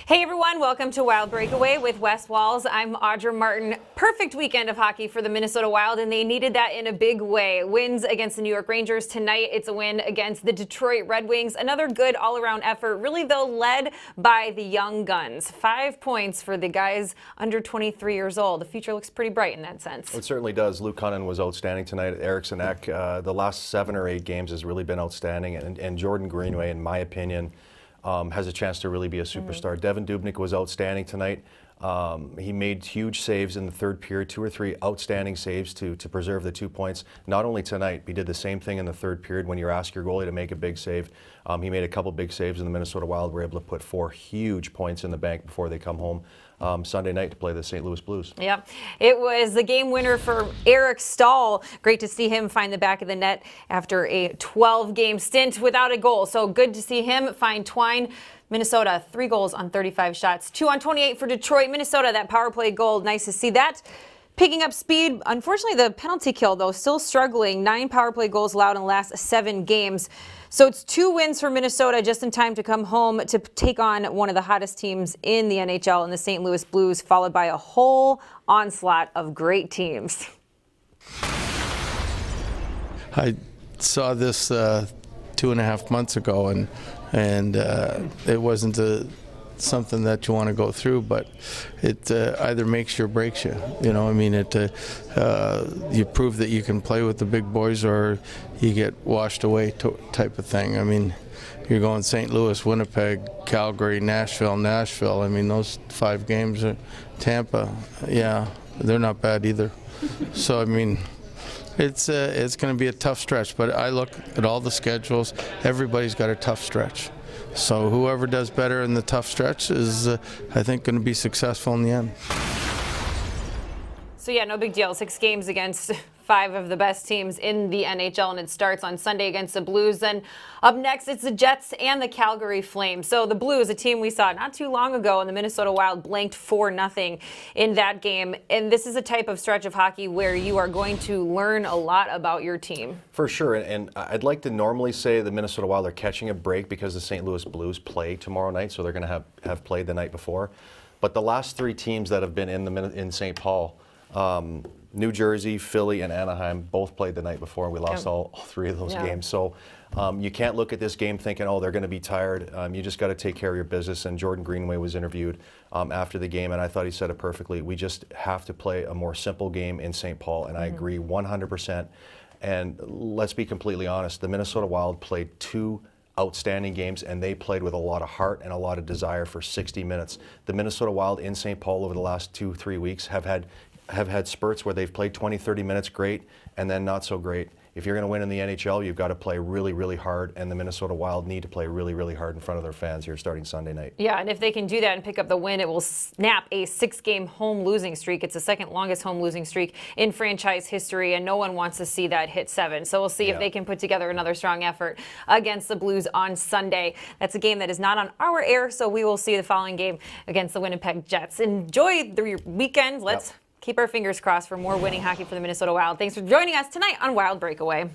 Hey everyone, welcome to Wild Breakaway with Wes Walls. I'm Audra Martin. Perfect weekend of hockey for the Minnesota Wild, and they needed that in a big way. Wins against the New York Rangers tonight. It's a win against the Detroit Red Wings. Another good all-around effort, really though led by the young guns. 5 points for the guys under 23 years old. The future looks pretty bright in that sense. It certainly does. Luke Cunnin was outstanding tonight. Eriksson Ek, the last 7 or 8 games has really been outstanding, and Jordan Greenway, in my opinion, has a chance to really be a superstar. Devin Dubnyk was outstanding tonight. He made huge saves in the third period, 2 or 3 outstanding saves to preserve the 2 points. Not only tonight, he did the same thing in the third period when you ask your goalie to make a big save. He made a couple big saves, and the Minnesota Wild were able to put 4 huge points in the bank before they come home Sunday night to play the St. Louis Blues. Yep, it was the game winner for Eric Staal. Great to see him find the back of the net after a 12-game stint without a goal. So good to see him find twine. Minnesota, 3 goals on 35 shots, 2 on 28 for Detroit. Minnesota, that power play goal, nice to see that. Picking up speed. Unfortunately, the penalty kill, though, still struggling. 9 power play goals allowed in the last 7 games. So it's 2 wins for Minnesota just in time to come home to take on one of the hottest teams in the NHL in the St. Louis Blues, followed by a whole onslaught of great teams. I saw this 2.5 months ago, and it wasn't something that you want to go through, but it either makes you or breaks you. You know, I mean, you prove that you can play with the big boys, or you get washed away type of thing. I mean, you're going St. Louis, Winnipeg, Calgary, Nashville. I mean, those 5 games are Tampa. Yeah, they're not bad either. So I mean, it's going to be a tough stretch, but I look at all the schedules. Everybody's got a tough stretch. So whoever does better in the tough stretch is, I think, going to be successful in the end. So yeah, no big deal. 6 games against 5 of the best teams in the NHL, and it starts on Sunday against the Blues. Then up next, it's the Jets and the Calgary Flames. So the Blues, a team we saw not too long ago, and the Minnesota Wild blanked 4-0 in that game. And this is a type of stretch of hockey where you are going to learn a lot about your team. For sure, and I'd like to normally say the Minnesota Wild are catching a break because the St. Louis Blues play tomorrow night, so they're going to have played the night before. But the last 3 teams that have been in St. Paul, New Jersey, Philly, and Anaheim both played the night before, and we lost all 3 of those games. So you can't look at this game thinking, oh, they're going to be tired. You just got to take care of your business. And Jordan Greenway was interviewed after the game, and I thought he said it perfectly. We just have to play a more simple game in St. Paul, and I agree 100%. And let's be completely honest, the Minnesota Wild played 2 outstanding games, and they played with a lot of heart and a lot of desire for 60 minutes. The Minnesota Wild in St. Paul over the last 2-3 weeks have had spurts where they've played 20-30 minutes great and then not so great. If you're going to win in the NHL, you've got to play really, really hard, and the Minnesota Wild need to play really, really hard in front of their fans here starting Sunday night. Yeah, and if they can do that and pick up the win, it will snap a 6-game home losing streak. It's the 2nd longest home losing streak in franchise history, and no one wants to see that hit 7. So we'll see if they can put together another strong effort against the Blues on Sunday. That's a game that is not on our air, so we will see the following game against the Winnipeg Jets. Enjoy the weekend. Let's keep our fingers crossed for more winning hockey for the Minnesota Wild. Thanks for joining us tonight on Wild Breakaway.